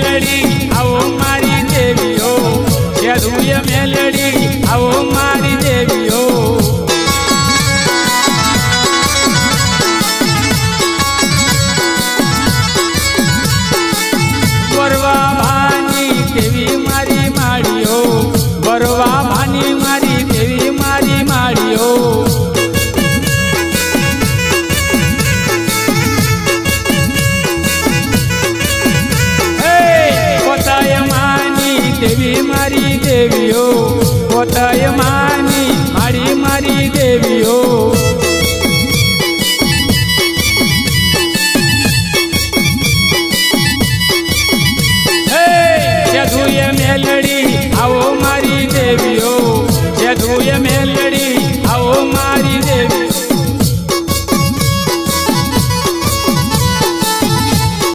મેલડી આવો મારી દેવીઓ યદુય મેલડી આવો મારી દેવીઓ વરવા ભાની દેવી મારી માળીઓ વરવા ભાની મારી દેવી મારી માળીઓ દેવી મારી દેવીઓ પોતાય માની મારી મારી દેવીઓ હે યદુય મેલડી